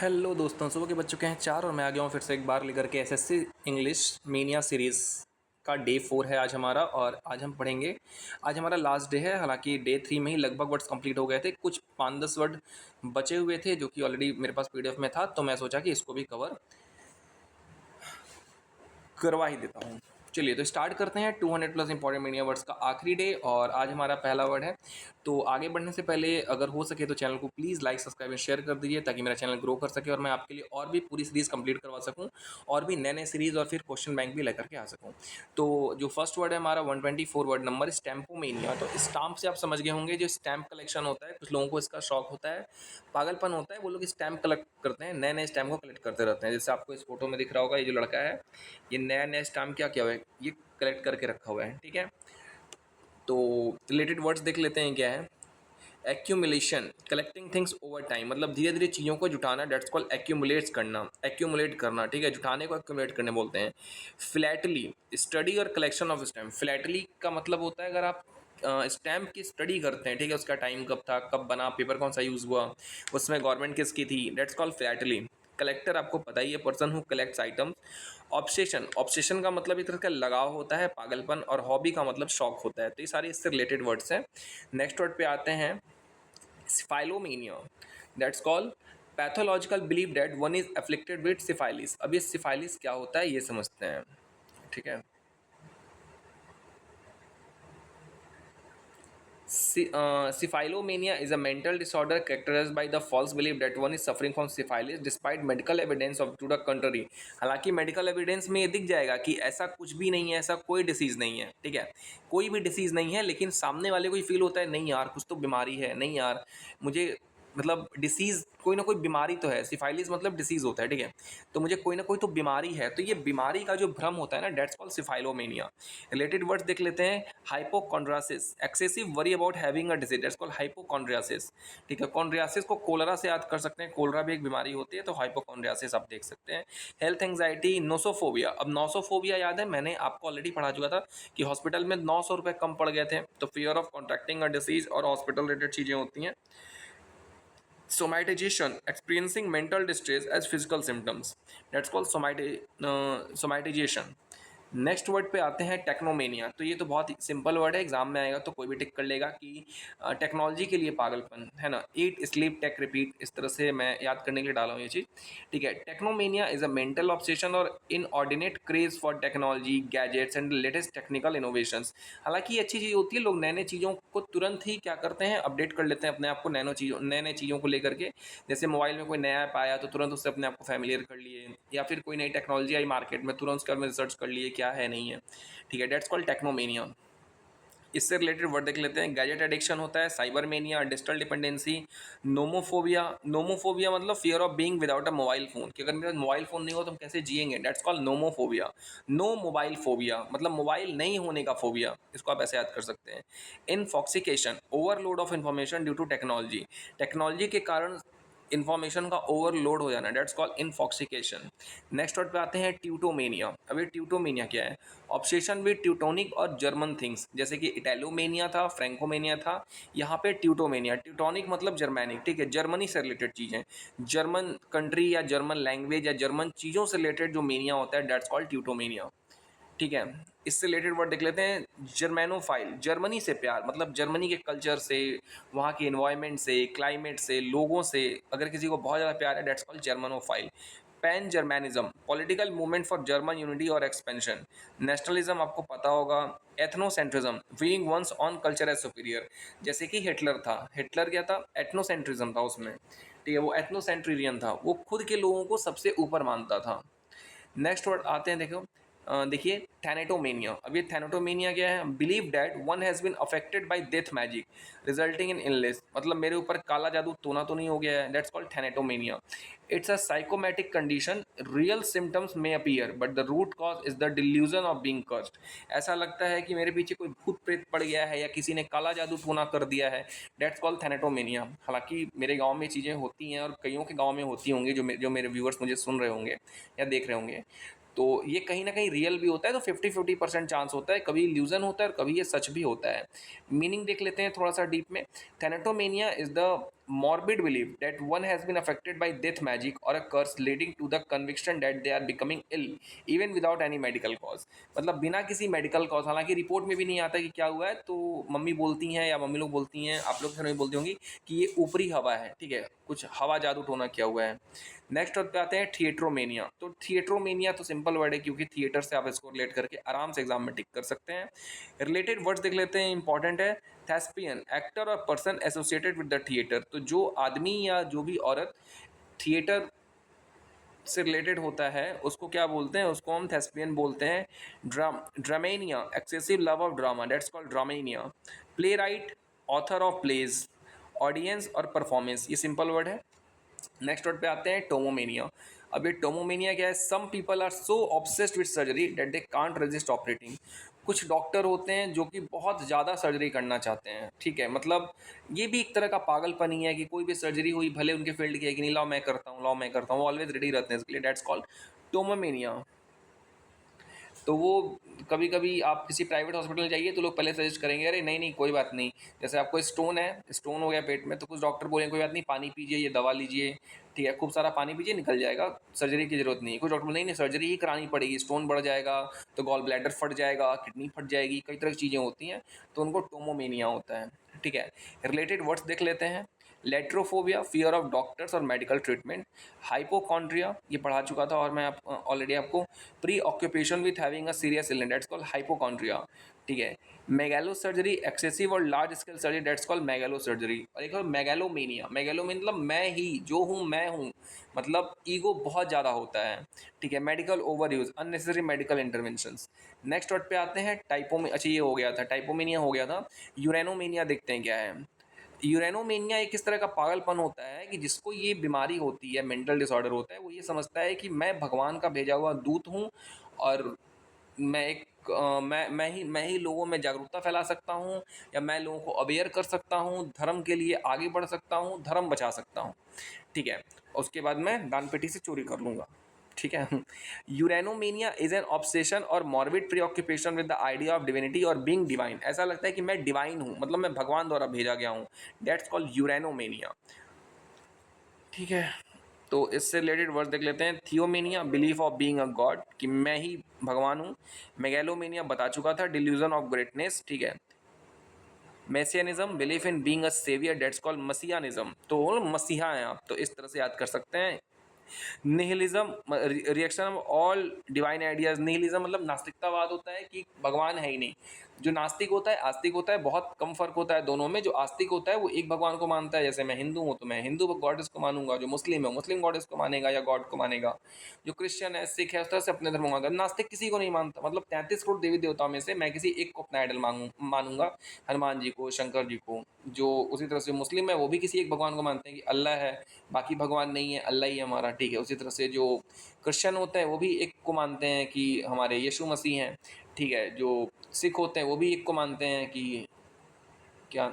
Hello दोस्तों, सुबह के बज चुके हैं 4 और मैं आ गया हूँ फिर से एक बार लेकर के एसएससी इंग्लिश मीनिया सीरीज़ का डे 4 है आज हमारा। और आज हम पढ़ेंगे। आज हमारा लास्ट डे है, हालांकि डे 3 में ही लगभग वर्ड्स कंप्लीट हो गए थे। कुछ 5-10 वर्ड बचे हुए थे जो कि ऑलरेडी मेरे पास पीडीएफ में था, तो मैं सोचा कि इसको भी कवर करवा ही देता हूँ। चलिए तो स्टार्ट करते हैं। 200 प्लस इंपॉर्टेंट मीडिया वर्ड्स का आखिरी डे और आज हमारा पहला वर्ड है। तो आगे बढ़ने से पहले अगर हो सके तो चैनल को please like subscribe and share कर दीजिए ताकि मेरा चैनल ग्रो कर सके और मैं आपके लिए और भी पूरी सीरीज़ कंप्लीट करवा सकूं और भी नए नए सीरीज़ और फिर क्वेश्चन बैंक भी लेकर के आ सकूं। तो जो फर्स्ट वर्ड है हमारा 124 वर्ड नंबर स्टैम्पोमेनिया। तो स्टाम्प से आप समझ गए होंगे, जो स्टैम्प कलेक्शन होता है, कुछ लोगों को इसका शौक होता है, पागलपन होता है, वो लोग स्टैम्प कलेक्ट करते हैं, नए नए स्टैम्प को कलेक्ट करते रहते हैं। जैसे आपको इस फोटो में दिख रहा होगा, ये जो लड़का है ये नया नया स्टैम्प क्या किया हुआ है, ये कलेक्ट करके रखा हुआ है। ठीक है, तो रिलेटेड वर्ड्स देख लेते हैं क्या है। Accumulation, collecting things over time, मतलब धीरे धीरे चीज़ों को जुटाना, डेट्स कॉल्ड एक्यूमुलेट्स करना, एक्यूमुलेट करना। ठीक है, जुटाने को एक्यूमुलेट करने बोलते हैं। फ्लैटली, स्टडी और कलेक्शन ऑफ स्टैम्प। फ्लैटली का मतलब होता है अगर आप स्टैम्प की स्टडी करते हैं, ठीक है, उसका टाइम कब था, कब बना, पेपर कौन सा यूज़ हुआ, उसमें गवर्नमेंट किसकी थी, डेट्स कॉल्ड फ्लैटली। कलेक्टर आपको पता ही है, person who collects items. Obsession, obsession का मतलब एक तरह का लगाव होता है, पागलपन, और हॉबी का मतलब शौक होता है। तो ये सारे इससे रिलेटेड वर्ड्स हैं। नेक्स्ट वर्ड पे आते हैं, syphilomania, that's called pathological believe that one is afflicted with syphilis. अब ये सिफाइलिस क्या होता है ये समझते हैं। ठीक है, syphilomania is a mental disorder characterized by the false belief that one is suffering from syphilis despite medical evidence of to the contrary। हालांकि मेडिकल एविडेंस में ये दिख जाएगा कि ऐसा कुछ भी नहीं है, ऐसा कोई डिसीज़ नहीं है। ठीक है, कोई भी डिसीज़ नहीं है, लेकिन सामने वाले को ही फील होता है नहीं यार कुछ तो बीमारी है, नहीं यार मुझे मतलब डिसीज़, कोई ना कोई बीमारी तो है। सिफाइलिस मतलब डिसीज़ होता है। ठीक है, तो मुझे कोई ना कोई तो बीमारी है, तो ये बीमारी का जो भ्रम होता है ना, डेट्स कॉल्ड सिफाइलोमेनिया। रिलेटेड वर्ड्स देख लेते हैं। Hypochondriasis, excessive worry about having a disease, that's called hypochondriasis. ठीक है, कॉन्ड्रियासिस को कोलरा से याद कर सकते हैं, कोलरा भी एक बीमारी होती है, तो हाइपोकॉन्ड्रियासिस आप देख सकते हैं। Health anxiety, nosophobia. अब नोसोफोबिया याद है, मैंने आपको ऑलरेडी पढ़ा चुका था कि हॉस्पिटल में 900 रुपये कम पड़ गए थे, तो fear of contracting a disease और हॉस्पिटल रिलेटेड चीज़ें होती हैं। somatization, experiencing mental distress as physical symptoms, that's called somatization। Next word पे आते हैं, टेक्नोमेनिया। तो ये तो बहुत ही सिंपल वर्ड है, एग्जाम में आएगा तो कोई भी टिक कर लेगा कि टेक्नोलॉजी के लिए पागलपन है ना। ईट स्लीप टेक रिपीट, इस तरह से मैं याद करने के लिए डाला हूँ ये चीज़। ठीक है, टेक्नोमेनिया इज अ मेंटल ऑब्सेशन और inordinate craze for technology, gadgets and latest technical innovations. हालांकि ये अच्छी चीज़ होती है, लोग नए नए चीज़ों को तुरंत ही क्या करते हैं, अपडेट कर लेते हैं अपने आप को नए नए चीज़ों को लेकर के। जैसे मोबाइल में कोई नया ऐप आया तो तुरंत उससे अपने आप को फैमिलियर कर लिए, या फिर कोई नई टेक्नोलॉजी आई मार्केट में, तुरंत उसके बारे में रिसर्च कर लिए क्या है नहीं है। ठीक है, डेट्स कॉल्ड टेक्नोमेनिया। इससे रिलेटेड वर्ड देख लेते हैं। गैजेट एडिक्शन होता है, cyber mania, digital dependency, nomophobia. Nomophobia मतलब fear of being without a mobile phone, कि अगर मेरे पास मोबाइल फोन नहीं हो तो हम कैसे जिएंगे, that's called nomophobia. No mobile phobia मतलब मोबाइल नहीं होने का फोबिया, इसको आप ऐसे याद कर सकते हैं। Infoxication, overload of information due to technology, technology के कारण इन्फॉर्मेशन का ओवरलोड हो जाना, that's called infoxication. Next word पे आते हैं, ट्यूटोमेनिया। अब ये ट्यूटोमेनिया क्या है, ऑब्सेशन विद ट्यूटोनिक और जर्मन थिंग्स, जैसे कि इटैलोमेनिया था, फ्रैंकोमेनिया था, यहाँ पे ट्यूटोमेनिया। ट्यूटोनिक मतलब जर्मैनिक, ठीक है, जर्मनी से रिलेटेड चीज़ें, जर्मन कंट्री या जर्मन लैंग्वेज या जर्मन चीज़ों से रिलेटेड जो मेनिया होता है, डेट्स कॉल्ड ट्यूटोमेनिया। ठीक है, इससे रिलेटेड वर्ड देख लेते हैं। जर्मेनोफाइल, जर्मनी से प्यार, मतलब जर्मनी के कल्चर से, वहाँ के इन्वायरमेंट से, क्लाइमेट से, लोगों से अगर किसी को बहुत ज़्यादा प्यार है, that's called Germanophile. Pan Germanism, political movement for German unity और एक्सपेंशन। नेशनलिज्म आपको पता होगा। Ethnocentrism, viewing one's own culture as superior, जैसे कि हिटलर था, हिटलर क्या था, एथनोसेंट्रिज्म था उसमें। ठीक है, वो एथनोसेंट्रियन था, वो खुद के लोगों को सबसे ऊपर मानता था। नेक्स्ट वर्ड आते हैं, देखो देखिए, थैनेटोमेनिया। अब ये थैनेटोमेनिया क्या है, believe that one has been affected by death magic resulting in illness, मतलब मेरे ऊपर काला जादू टोना तो नहीं हो गया है, that's called thanatomania. It's a psychosomatic condition, real symptoms may appear but the root cause is the delusion of being cursed. ऐसा लगता है कि मेरे पीछे कोई भूत प्रेत पड़ गया है या किसी ने काला जादू टोना कर दिया है, दैट्स कॉल्ड थैनेटोमेनिया। हालांकि मेरे गाँव में चीज़ें होती हैं और कईयों के गाँव में होती होंगी, जो मेरे व्यूअर्स मुझे सुन रहे होंगे या देख रहे होंगे, तो ये कहीं ना कहीं रियल भी होता है। तो 50-50% चांस होता है, कभी इल्यूजन होता है और कभी ये सच भी होता है। मीनिंग देख लेते हैं थोड़ा सा डीप में। Thanatomania is the morbid belief that one has been affected by death magic or a curse leading to the conviction that they are becoming ill even without any medical cause। मतलब बिना किसी medical cause, हालांकि report में भी नहीं आता कि क्या हुआ है, तो मम्मी बोलती हैं या मम्मी लोग बोलती हैं, आप लोग नहीं बोलती होंगी कि ये ऊपरी हवा है, ठीक है, कुछ हवा जादू टोना किया हुआ है। नेक्स्ट वर्ड पे आते हैं थिएट्रोमेनिया। तो थिएट्रोमेनिया तो सिंपल वर्ड है, क्योंकि थिएटर से आप इसको रिलेट करके आराम से एग्जाम में टिक कर सकते हैं। रिलेटेड वर्ड्स देख लेते हैं, इंपॉर्टेंट है। थेस्पियन, एक्टर और person associated with the theatre. तो जो आदमी या जो भी औरत थिएटर से रिलेटेड होता है उसको क्या बोलते हैं, उसको हम थेस्पियन बोलते हैं। Dramania, excessive love of drama, that's called dramania. Playwright, author of plays, audience और परफॉर्मेंस, ये सिंपल वर्ड है। नेक्स्ट वर्ड पे आते हैं टोमोमेनिया। अब ये टोमोमेनिया क्या है, some people are so obsessed with surgery that they can't resist operating. कुछ डॉक्टर होते हैं जो कि बहुत ज़्यादा सर्जरी करना चाहते हैं, ठीक है, मतलब ये भी एक तरह का पागलपन ही है कि कोई भी सर्जरी हुई, भले उनके फील्ड की है कि नहीं, लाओ मैं करता हूँ, लाओ मैं करता हूँ, ऑलवेज रेडी रहते हैं इसके लिए, डेट्स कॉल्ड टोमोमेनिया। तो वो कभी कभी आप किसी प्राइवेट हॉस्पिटल में जाइए तो लोग पहले सजेस्ट करेंगे, अरे नहीं नहीं कोई बात नहीं, जैसे आपको स्टोन है, स्टोन हो गया पेट में, तो कुछ डॉक्टर बोलेंगे कोई बात नहीं, पानी पीजिए, ये दवा लीजिए, ठीक है, खूब सारा पानी पीजिए, निकल जाएगा, सर्जरी की जरूरत नहीं है। कुछ डॉक्टर बोले नहीं नहीं सर्जरी ही करानी पड़ेगी, स्टोन बढ़ जाएगा तो गॉल ब्लैडर फट जाएगा, किडनी फट जाएगी, कई तरह की चीज़ें होती हैं, तो उनको टोमोमेनिया होता है, ठीक है। रिलेटेड वर्ड्स देख लेते हैं। लेट्रोफोबिया, फियर ऑफ डॉक्टर्स और मेडिकल ट्रीटमेंट। हाइपोकॉन्ड्रिया, ये पढ़ा चुका था और मैं आप ऑलरेडी आपको। Preoccupation with having a serious illness, that's called hypochondria, ठीक है। मेगालो सर्जरी, एक्सेसिव और large scale surgery, that's called megalo surgery. और एक मेगालोमेनिया, मेगालोमेनिया मतलब मैं ही जो हूँ मैं हूँ, मतलब ईगो बहुत ज़्यादा होता है, ठीक है। Medical over use, unnecessary medical interventions. Next word पे आते हैं अच्छा ये हो गया था, टाइपोमेनिया हो गया था। यूरेनोमेनिया देखते हैं क्या है। यूरेनोमेनिया एक इस तरह का पागलपन होता है कि जिसको ये बीमारी होती है, मेंटल डिसऑर्डर होता है, वो ये समझता है कि मैं भगवान का भेजा हुआ दूत हूँ और मैं एक मैं ही लोगों में जागरूकता फैला सकता हूँ, या मैं लोगों को अवेयर कर सकता हूँ, धर्म के लिए आगे बढ़ सकता हूँ, धर्म बचा सकता हूँ, ठीक है, उसके बाद मैं दान पेटी से चोरी कर लूँगा, ठीक है। यूरेनोमेनिया इज एन ऑब्सेशन और morbid प्रीऑक्यूपेशन with the idea of divinity और बीइंग डिवाइन। ऐसा लगता है कि मैं डिवाइन हूँ, मतलब मैं भगवान द्वारा भेजा गया हूँ, डेट्स कॉल्ड यूरेनोमेनिया, ठीक है। तो इससे रिलेटेड वर्ड्स देख लेते हैं। Theomania, belief of being a god, कि मैं ही भगवान हूँ। मेगैलोमेनिया बता चुका था, डिल्यूजन ऑफ ग्रेटनेस, ठीक है। Messianism, belief in being a saviour, that's called मसीहानिज्म, तो मसीहा हैं आप, तो इस तरह से याद कर सकते हैं। Nihilism, reaction of all divine ideas. Nihilism मतलब नास्तिकतावाद होता है कि भगवान है ही नहीं। जो नास्तिक होता है, आस्तिक होता है, बहुत कम फर्क होता है दोनों में। जो आस्तिक होता है वो एक भगवान को मानता है, जैसे मैं हिंदू हूँ तो मैं हिंदू गॉडेस को मानूंगा, जो मुस्लिम है मुस्लिम गॉडेस को मानेगा या गॉड को मानेगा, जो क्रिश्चियन है सिख है उस तरह से अपने धर्म मांगा। नास्तिक किसी को नहीं मानता, मतलब 33 करोड़ देवी देवताओं में से मैं किसी एक को अपना आइडल मानूंगा, हनुमान जी को, शंकर जी को। जो उसी तरह से मुस्लिम है वो भी किसी एक भगवान को मानते हैं कि अल्लाह है, बाकी भगवान नहीं है, अल्लाह ही है हमारा, ठीक है। उसी तरह से जो क्रिश्चियन होते हैं वो भी एक को मानते हैं कि हमारे यीशु मसीह हैं, ठीक है। जो सिख होते हैं वो भी एक को मानते हैं कि क्या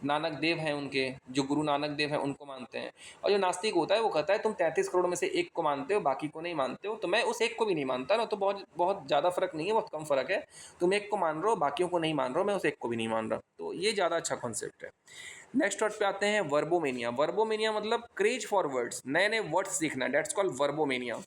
नानक देव हैं उनके, जो गुरु नानक देव हैं उनको मानते हैं। और जो नास्तिक होता है वो कहता है तुम 33 करोड़ में से एक को मानते हो, बाकी को नहीं मानते हो, तो मैं उस एक को भी नहीं मानता ना, तो बहुत बहुत ज़्यादा फर्क नहीं है, बहुत कम फर्क है। तुम एक को मान रहे हो, बाकियों को नहीं मान रहे हो, मैं उस एक को भी नहीं मान रहा, तो ये ज़्यादा अच्छा कॉन्सेप्ट है। नेक्स्ट वर्ड पे आते हैं, वर्बोमेनिया। वर्बोमेनिया मतलब क्रेज फॉर वर्ड्स, नए नए वर्ड्स सीखना, that's called verbomania.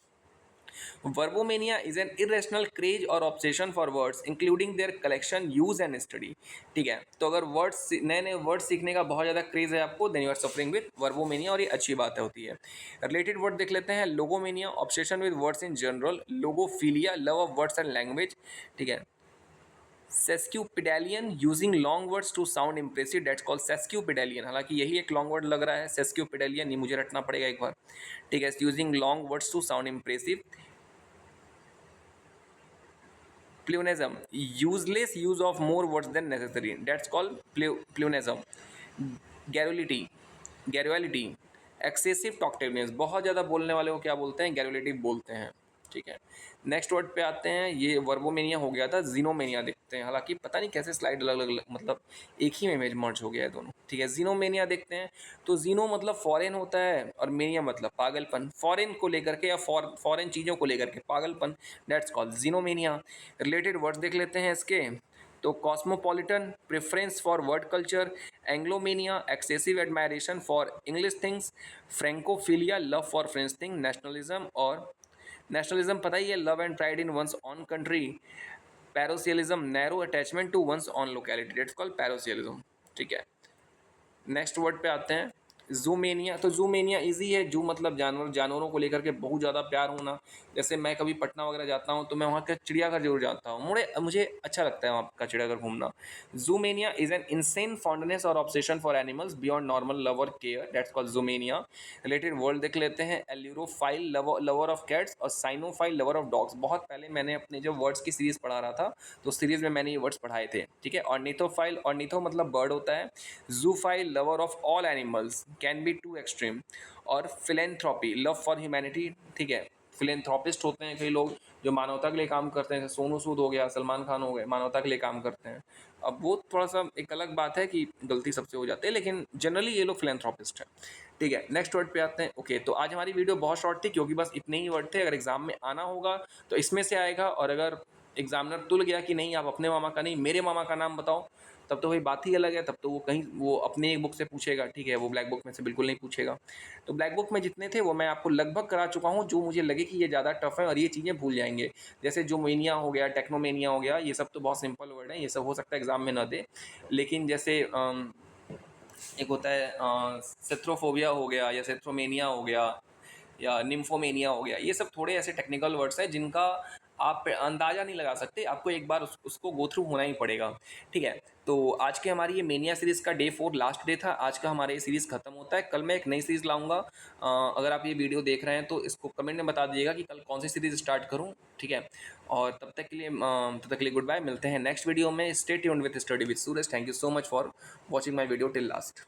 Verbomania is an irrational craze और obsession for words including their collection, use and study, ठीक है। तो अगर वर्ड्स, नए नए वर्ड्स सीखने का बहुत ज़्यादा क्रेज है आपको, then you are suffering with verbomania, और ये अच्छी बात होती है। रिलेटेड वर्ड देख लेते हैं। Logomania, obsession with words in general. Logophilia, love of words and language, ठीक है। Sesquipedalian, using long words to sound impressive, that's called sesquipedalian. हालांकि यही एक लॉन्ग वर्ड लग रहा है सेस्क्यूपिडेलियन, ये मुझे रटना पड़ेगा एक बार, ठीक है। Using long words to sound impressive. Pleonasm, useless use of more words than necessary. That's called pleonasm. Garrulity, garrulity, excessive talkativeness, बहुत ज़्यादा बोलने वाले को क्या बोलते हैं, गैरुलिटी बोलते हैं, ठीक है। नेक्स्ट वर्ड पे आते हैं, ये वर्बोमेनिया हो गया था। जीनोमेनिया देखते हैं, हालांकि पता नहीं कैसे स्लाइड अलग अलग मतलब एक ही में इमेज मर्ज हो गया है दोनों, ठीक है। जीनोमेनिया देखते हैं, तो जीनो मतलब फॉरेन होता है और मेनिया मतलब पागलपन, फॉरेन को लेकर के या फॉरेन चीज़ों को लेकर के पागलपन, that's called xenomania. Related words देख लेते हैं इसके। तो cosmopolitan, preference for word culture, Anglomania, excessive admiration for English things, Francophilia, love for French thing, nationalism, और नेशनलिज्म पता ही है, love and pride in one's own country, parochialism, narrow attachment to one's own locality, that's called parochialism. ठीक है, next word पे आते हैं, जूमेनिया। तो जूमेनिया इजी है, जू मतलब जानवर, जानवरों को लेकर के बहुत ज़्यादा प्यार होना। जैसे मैं कभी पटना वगैरह जाता हूँ तो मैं वहाँ का चिड़ियाघर जरूर जाता हूँ, मुझे अच्छा लगता है वहाँ का चिड़ियाघर घूमना। Zoomania is an insane fondness और obsession for animals beyond normal love और care, that's called zoomania. Related word देख लेते हैं, एल्यूरोफाइल लवर ऑफ कैट्स और साइनोफाइल लवर ऑफ डॉग्स। बहुत पहले मैंने अपने जब वर्ड्स की सीरीज पढ़ा रहा था तो सीरीज में मैंने ये वर्ड्स पढ़ाए थे। ठीक है, ऑर्निथोफाइल, ऑर्निथो मतलब बर्ड होता है, zoophile lover of all animals, can be too extreme, और फिलेंथ्रॉपी लव फॉर ह्यूमैनिटी। ठीक है, फिलेंथ्रोपिस्ट होते हैं कई लोग जो मानवता के लिए काम करते हैं, जैसे सोनू सूद हो गया, सलमान खान हो गए, मानवता के लिए काम करते हैं। अब वो थोड़ा सा एक अलग बात है कि गलती सबसे हो जाती है, लेकिन जनरली ये लोग फिलेंथ्रोपिस्ट हैं। ठीक है, नेक्स्ट वर्ड पे आते हैं। ओके, तो आज हमारी वीडियो बहुत शॉर्ट थी क्योंकि बस इतने ही वर्ड थे। अगर एग्जाम में आना होगा तो इसमें से आएगा, और अगर एग्जामिनर तुल गया कि नहीं आप अपने मामा का नहीं मेरे मामा का नाम बताओ, तब तो वही बात ही अलग है, तब तो वो कहीं वो अपने एक बुक से पूछेगा। ठीक है, वो ब्लैक बुक में से बिल्कुल नहीं पूछेगा। तो ब्लैक बुक में जितने थे वो मैं आपको लगभग करा चुका हूँ, जो मुझे लगे कि ये ज़्यादा टफ है और ये चीज़ें भूल जाएंगे। जैसे जोमेनिया हो गया, टेक्नोमेनिया हो गया, ये सब तो बहुत सिंपल वर्ड है, ये सब हो सकता है एग्जाम में ना दे। लेकिन जैसे एक होता है सेथ्रोफोबिया हो गया, या सेथ्रोमेनिया हो गया, या निम्फोमेनिया हो गया, ये सब थोड़े ऐसे टेक्निकल वर्ड्स हैं जिनका आप अंदाज़ा नहीं लगा सकते, आपको एक बार उसको गो थ्रू होना ही पड़ेगा। ठीक है, तो आज के हमारी ये मेनिया सीरीज़ का डे 4 लास्ट डे था। आज का हमारा ये सीरीज़ खत्म होता है, कल मैं एक नई सीरीज़ लाऊंगा। अगर आप ये वीडियो देख रहे हैं तो इसको कमेंट में बता दीजिएगा कि कल कौन सी सीरीज़ स्टार्ट करूँ। ठीक है, और तब तक के लिए गुड बाय, मिलते हैं नेक्स्ट वीडियो में। Stay tuned with study with Suraj. Thank you so much for watching my video till last.